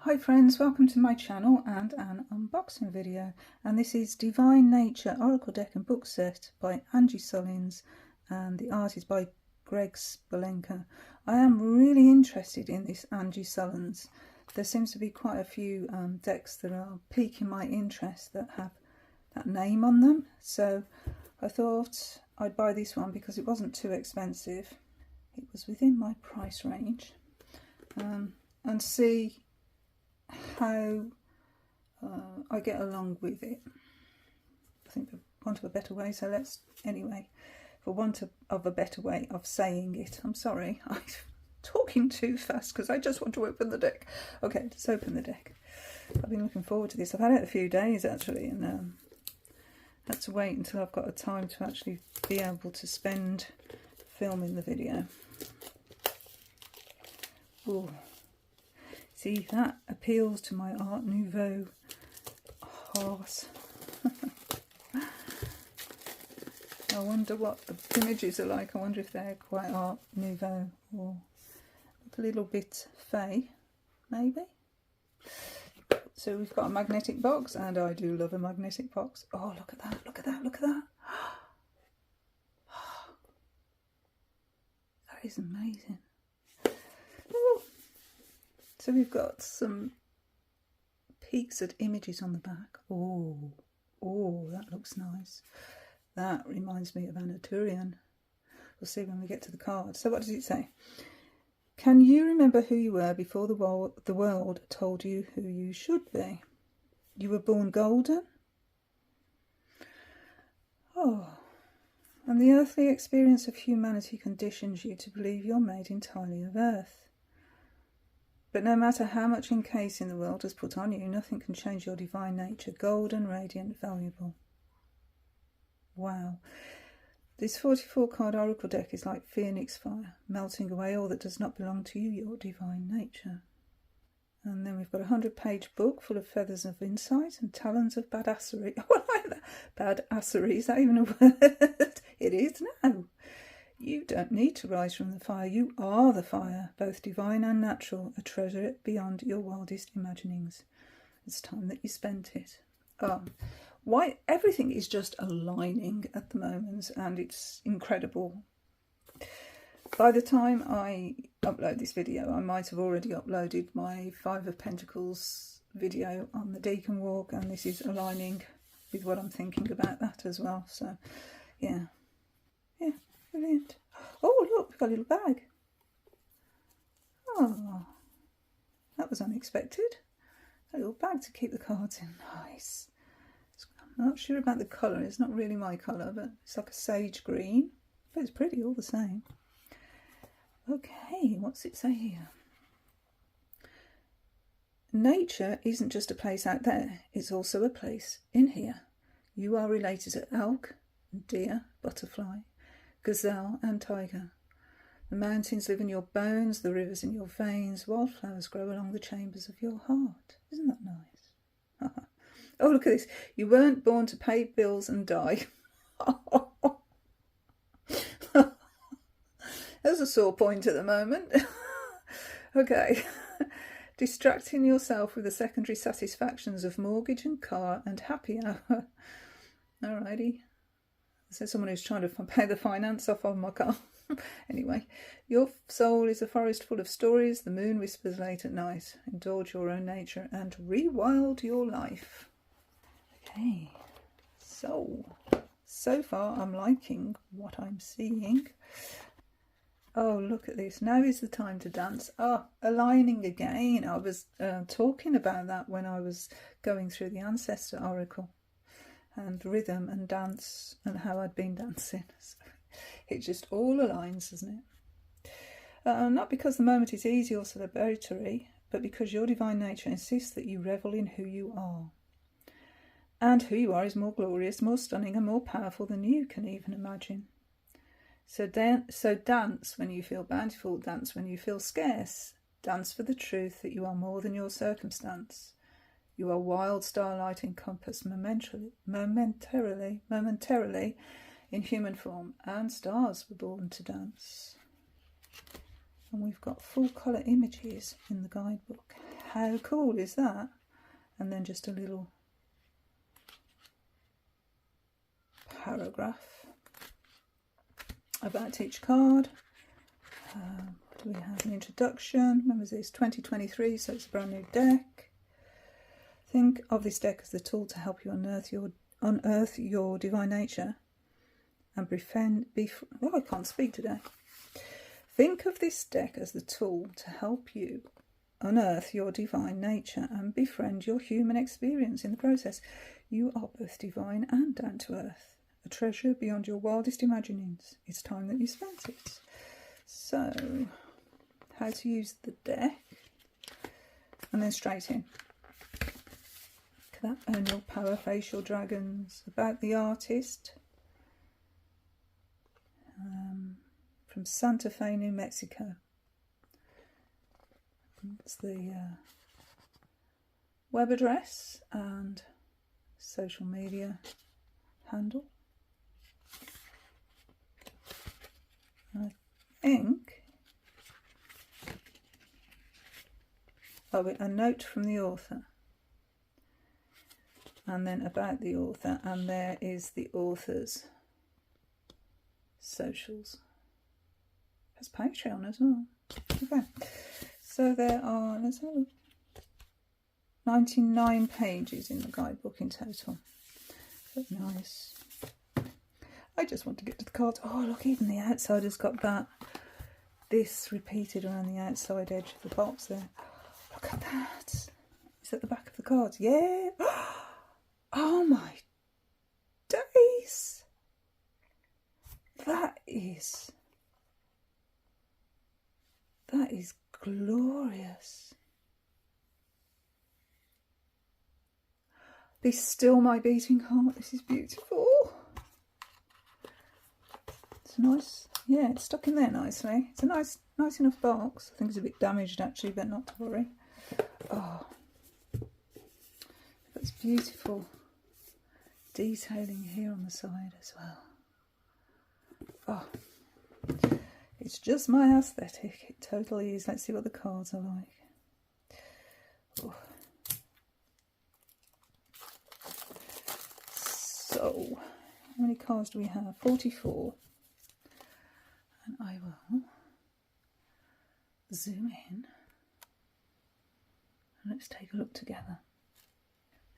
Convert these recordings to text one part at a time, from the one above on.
Hi friends, welcome to my channel and an unboxing video, and this is Divine Nature Oracle Deck and Book Set by Angie Sullins, and the art is by Greg Spolenka. I am really interested in this Angie Sullins. There seems to be quite a few decks that are piquing my interest that have that name on them, so I thought I'd buy this one because it wasn't too expensive. It was within my price range, and see how I get along with it. I think for want of a better way, so let's, anyway, for want of a better way of saying it, I'm sorry, I'm talking too fast because I just want to open the deck. Okay, let's open the deck. I've been looking forward to this. I've had it a few days actually, and had to wait until I've got a time to actually be able to spend filming the video. Ooh. See, that appeals to my Art Nouveau heart. I wonder what the images are like. I wonder if they're quite Art Nouveau or a little bit fey, maybe. So we've got a magnetic box, and I do love a magnetic box. Oh, look at that, look at that, look at that. That is amazing. Ooh. So we've got some peeks at images on the back. Oh, that looks nice. That reminds me of Anaturian. We'll see when we get to the card. So what does it say? Can you remember who you were before the world told you who you should be? You were born golden? Oh, and the earthly experience of humanity conditions you to believe you're made entirely of earth. But no matter how much encasing the world has put on you, nothing can change your divine nature, golden, radiant, valuable. Wow. This 44 card oracle deck is like phoenix fire, melting away all that does not belong to you, your divine nature. And then we've got a 100-page book full of feathers of insight and talons of badassery. Oh, I like that. Badassery, is that even a word? It is now. You don't need to rise from the fire. You are the fire, both divine and natural, a treasure beyond your wildest imaginings. It's time that you spent it. Why everything is just aligning at the moment, and it's incredible. By the time I upload this video, I might have already uploaded my Five of Pentacles video on the Deacon Walk, and this is aligning with what I'm thinking about that as well. So, yeah. Brilliant. Oh, look, we've got a little bag. Oh, that was unexpected. A little bag to keep the cards in. Nice. I'm not sure about the colour. It's not really my colour, but it's like a sage green. But it's pretty all the same. Okay, what's it say here? Nature isn't just a place out there. It's also a place in here. You are related to elk, deer, butterfly, gazelle and tiger. The mountains live in your bones, the rivers in your veins, wildflowers grow along the chambers of your heart. Isn't that nice? Oh, look at this. You weren't born to pay bills and die. There's a sore point at the moment. Okay. Distracting yourself with the secondary satisfactions of mortgage and car and happy hour. Alrighty. So someone who's trying to pay the finance off of my car. Anyway, your soul is a forest full of stories. The moon whispers late at night. Indulge your own nature and rewild your life. Okay, so far I'm liking what I'm seeing. Oh, look at this. Now is the time to dance. Oh, aligning again. I was talking about that when I was going through the Ancestor Oracle. And rhythm and dance and how I'd been dancing. So it just all aligns, doesn't it? Not because the moment is easy or celebratory, but because your divine nature insists that you revel in who you are. And who you are is more glorious, more stunning and more powerful than you can even imagine. So dance when you feel bountiful, dance when you feel scarce. Dance for the truth that you are more than your circumstance. You are wild starlight encompassed momentarily in human form, and stars were born to dance. And we've got full colour images in the guidebook. How cool is that? And then just a little paragraph about each card. What do we have? An introduction. When was this? 2023, so it's a brand new deck. Think of this deck as the tool to help you unearth your divine nature and I can't speak today. Think of this deck as the tool to help you unearth your divine nature and befriend your human experience in the process. You are both divine and down to earth, a treasure beyond your wildest imaginings. It's time that you spent it. So, how to use the deck, and then straight in. Look at that, Own Your Power, Facial Dragons, about the artist, from Santa Fe, New Mexico. It's the web address and social media handle. I think, a note from the author, and then about the author, and there is the author's socials. Has Patreon as well. Okay, so there are, let's have a look, 99 pages in the guidebook in total. Very nice. I just want to get to the cards. Oh, look, even the outside has got this repeated around the outside edge of the box there. Look at that. Is that the back of the cards? Yeah. Oh my days. That is glorious. Be still, my beating heart. This is beautiful. It's nice. Yeah, it's stuck in there nicely. It's a nice enough box. I think it's a bit damaged actually, but not to worry. Oh, that's beautiful detailing here on the side as well. Oh, it's just my aesthetic. It totally is. Let's see what the cards are like. Oh. So, how many cards do we have? 44. And I will zoom in and let's take a look together.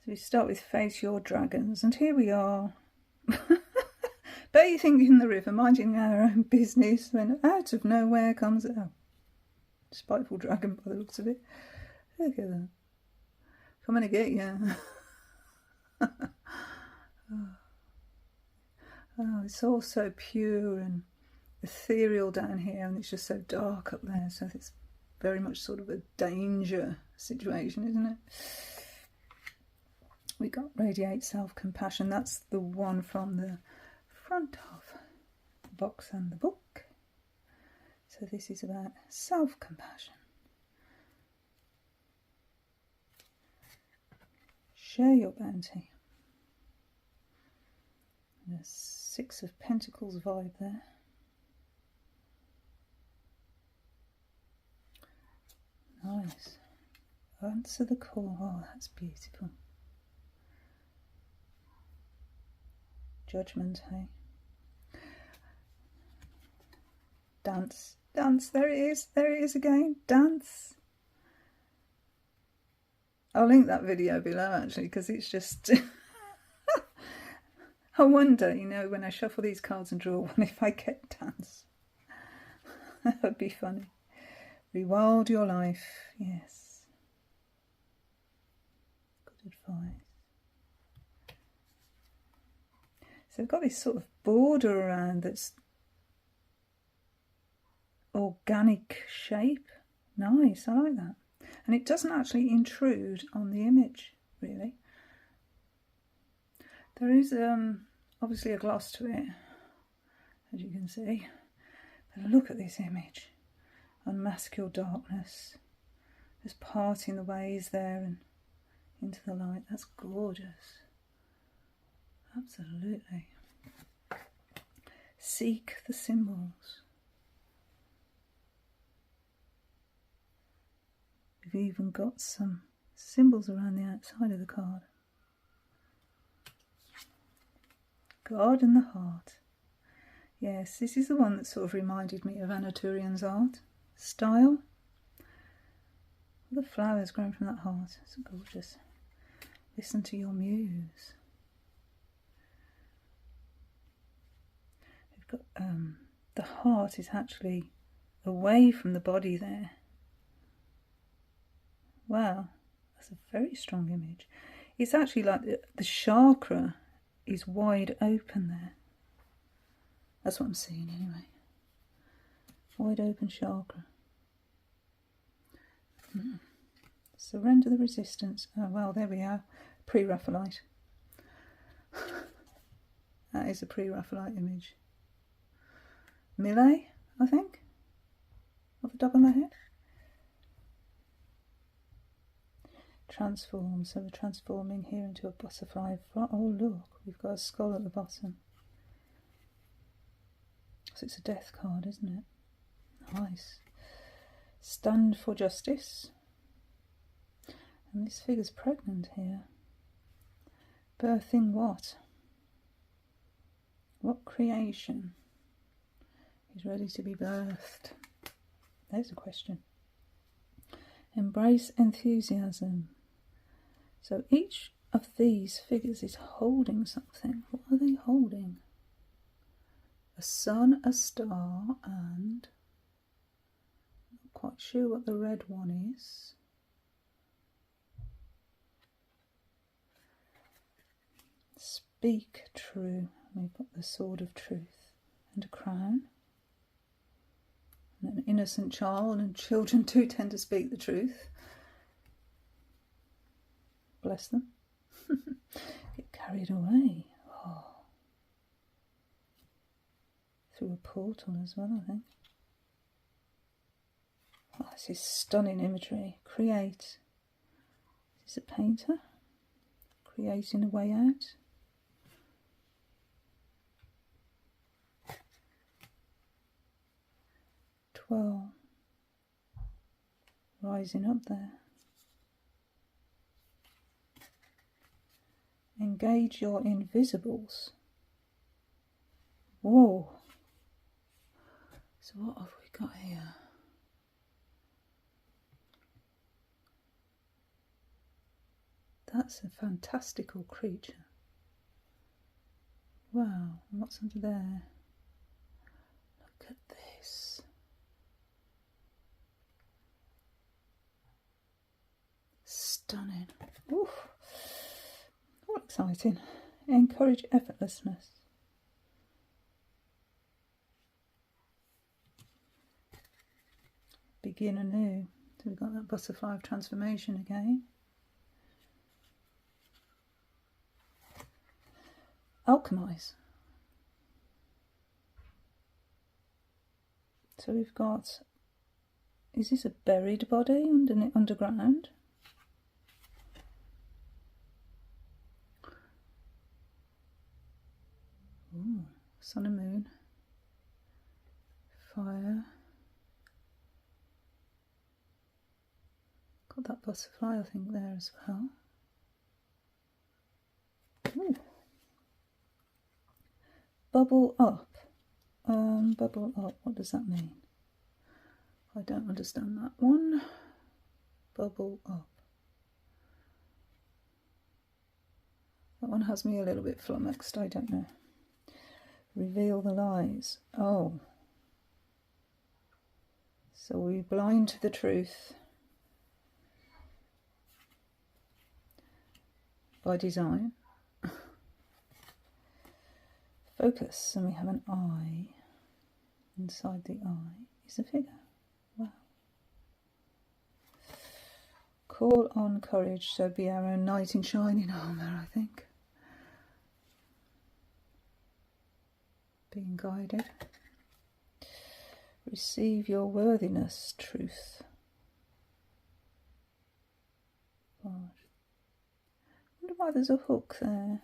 So we start with Face Your Dragons, and here we are. Bathing in the river, minding our own business, when out of nowhere comes a spiteful dragon by the looks of it. Look at that. Coming to get you. Oh, it's all so pure and ethereal down here, and it's just so dark up there, so it's very much sort of a danger situation, isn't it? We got Radiate Self-Compassion. That's the one from the front of the box and the book. So this is about self-compassion. Share your bounty. The Six of Pentacles vibe there. Nice. Answer the call. Oh, that's beautiful. Judgment, hey? Dance. Dance. There it is. There it is again. Dance. I'll link that video below actually, because it's just... I wonder, you know, when I shuffle these cards and draw one, if I get dance. That would be funny. Rewild your life. Yes. Good advice. So we've got this sort of border around that's organic shape. Nice, I like that. And it doesn't actually intrude on the image, really. There is obviously a gloss to it, as you can see. But look at this image. Unmask your darkness. Just parting the ways there and into the light. That's gorgeous. Absolutely. Seek the symbols. we've even got some symbols around the outside of the card. God and the heart. Yes, this is the one that sort of reminded me of Anna Turian's art style. The flowers growing from that heart. It's gorgeous. Listen to your muse. We've got the heart is actually away from the body there. Wow, that's a very strong image. It's actually like the chakra is wide open there. That's what I'm seeing anyway. Wide open chakra. Surrender the resistance. Oh well, there we are. Pre-Raphaelite. That is a pre-Raphaelite image. Millet, I think, off the top of my head. Transform. So we're transforming here into a butterfly. Oh look, we've got a skull at the bottom. So it's a death card, isn't it? Nice. Stand for justice. And this figure's pregnant here. Birthing what? What creation is ready to be birthed? There's a question. Embrace enthusiasm. So each of these figures is holding something. What are they holding? A sun, a star, and not quite sure what the red one is. Speak true. We've got the sword of truth and a crown. And an innocent child, and children do tend to speak the truth. Bless them. Get carried away. Oh. Through a portal as well, I think. Oh, this is stunning imagery. Create. Is this a painter? Creating a way out. Well, rising up there. Engage your invisibles. Whoa. So what have we got here? That's a fantastical creature. Wow, and what's under there? Look at this. Stunning. Oof. All exciting. Encourage effortlessness. Begin anew. So we've got that butterfly of transformation again. Alchemize. So we've got, is this a buried body underground? Ooh, sun and moon. Fire. Got that butterfly, I think, there as well. Ooh. Bubble up. Bubble up, what does that mean? I don't understand that one. Bubble up. That one has me a little bit flummoxed, I don't know. Reveal the lies. Oh. So we blind to the truth by design. Focus, and we have an eye. Inside the eye is a figure. Wow. Call on courage, so be our own knight in shining armour, I think. Being guided. Receive your worthiness, truth. God. I wonder why there's a hook there.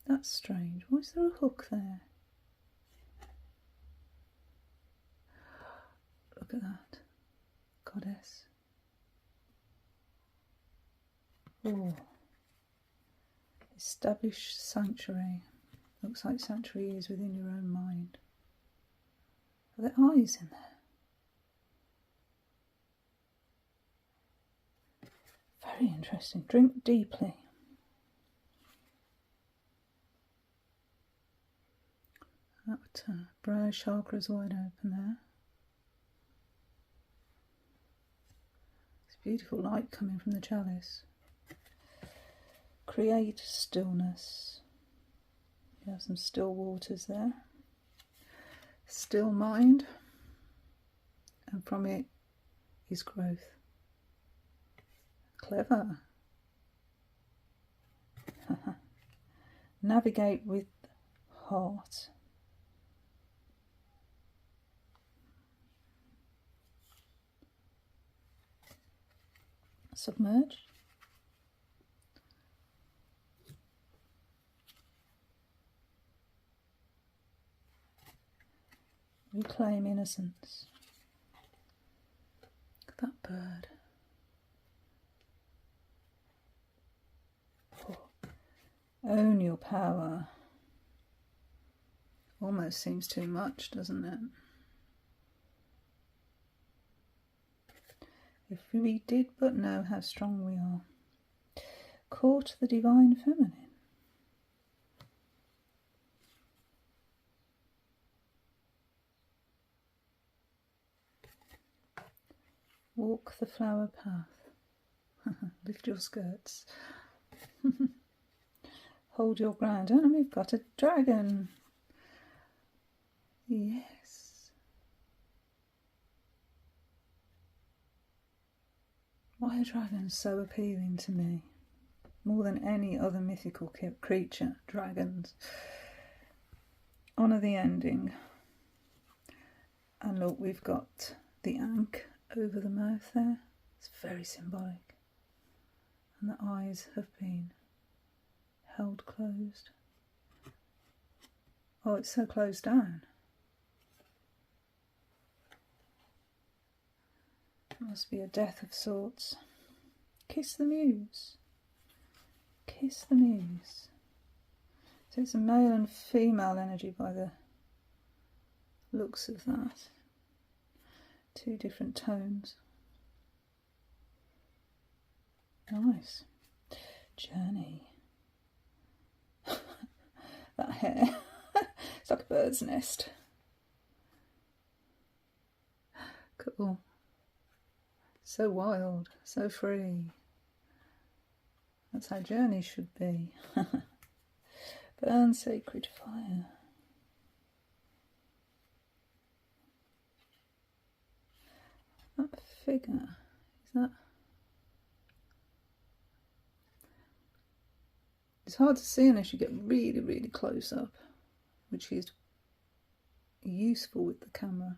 That's strange. Why is there a hook there? Look at that. goddess. Oh, establish sanctuary. Looks like sanctuary is within your own mind. Are there eyes in there? Very interesting. Drink deeply. That brow chakra is wide open there. It's beautiful light coming from the chalice. Create stillness. You have some still waters there. Still mind. And from it is growth. Clever. Navigate with heart. Submerge. Reclaim innocence. Look at that bird. Own your power. Almost seems too much, doesn't it? If we did but know how strong we are. Court the divine feminine. Walk the flower path. Lift your skirts. Hold your ground. And we've got a dragon. Yes. Why are dragons so appealing to me? More than any other mythical creature, dragons. Honour the ending. And look, we've got the ankh over the mouth there. It's very symbolic. And the eyes have been held closed. Oh, it's so closed down. It must be a death of sorts. Kiss the muse. Kiss the muse. So it's a male and female energy by the looks of that. Two different tones. Nice. Journey. That hair. It's like a bird's nest. Cool. So wild, so free. That's how journeys should be. Burn sacred fire. That figure, is that... It's hard to see unless you get really, really close up, which is useful with the camera.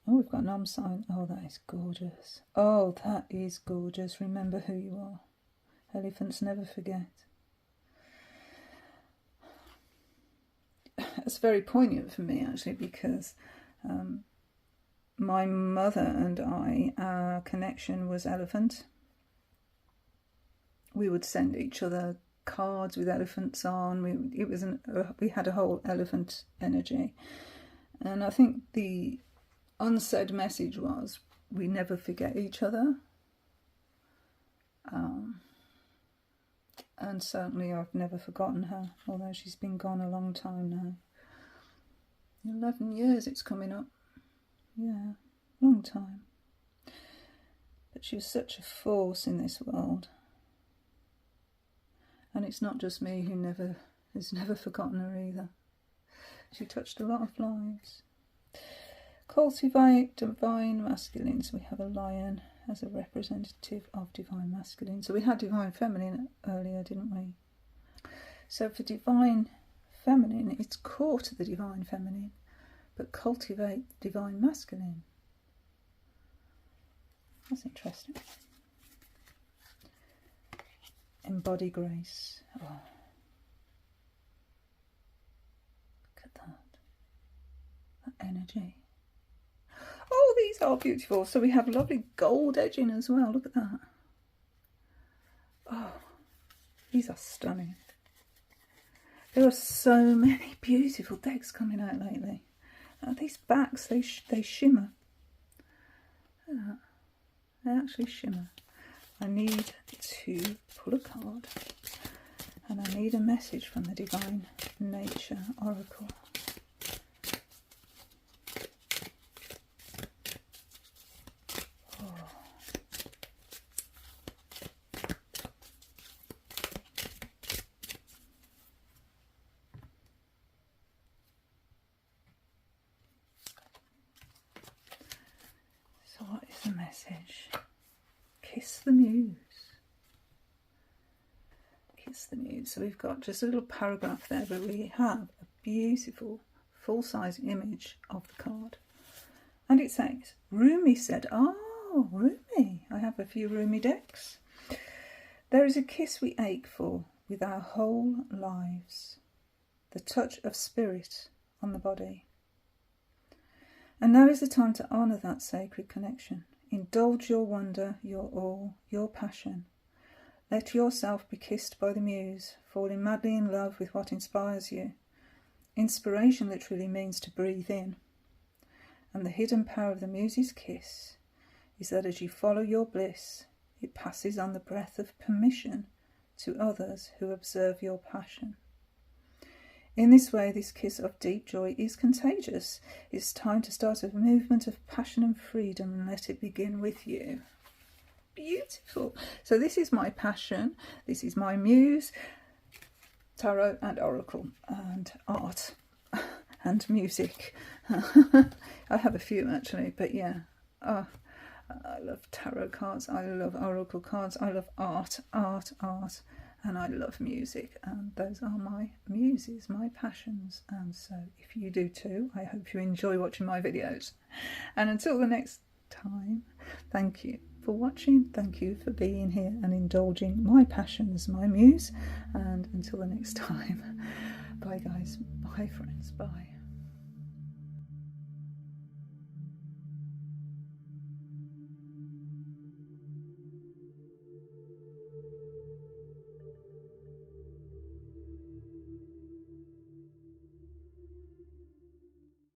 Oh, we've got an sign. Oh, that is gorgeous. Oh, that is gorgeous. Remember who you are. Elephants never forget. It's very poignant for me, actually, because my mother and I, our connection was elephant. We would send each other cards with elephants on. We had a whole elephant energy. And I think the unsaid message was, we never forget each other. And certainly I've never forgotten her, although she's been gone a long time now. 11 years it's coming up. Yeah, long time. But she was such a force in this world. And it's not just me who has never forgotten her either. She touched a lot of lives. Cultivate divine masculine. So we have a lion as a representative of divine masculine. So we had divine feminine earlier, didn't we? So for divine feminine, it's court the divine feminine, but cultivate divine masculine. That's interesting. Embody grace. Oh. Look at that. That energy. Oh, these are beautiful. So we have lovely gold edging as well. Look at that. Oh, these are stunning. There are so many beautiful decks coming out lately. These backs, they shimmer. They actually shimmer. I need to pull a card, and I need a message from the Divine Nature Oracle. So what is the message? Kiss the Muse. Kiss the Muse. So we've got just a little paragraph there, but we have a beautiful full-size image of the card. And it says, Rumi said, oh, Rumi. I have a few Rumi decks. There is a kiss we ache for with our whole lives. The touch of spirit on the body. And now is the time to honour that sacred connection. Indulge your wonder, your awe, your passion. Let yourself be kissed by the muse, falling madly in love with what inspires you. Inspiration literally means to breathe in. And the hidden power of the muse's kiss is that as you follow your bliss, it passes on the breath of permission to others who observe your passion. In this way, this kiss of deep joy is contagious. It's time to start a movement of passion and freedom and let it begin with you. Beautiful. So this is my passion. This is my muse, tarot and oracle and art and music. I have a few actually, but yeah. I love tarot cards. I love oracle cards. I love art. And I love music, and those are my muses, my passions. And so if you do too, I hope you enjoy watching my videos. And until the next time, thank you for watching. Thank you for being here and indulging my passions, my muse. And until the next time, bye guys, bye friends, bye.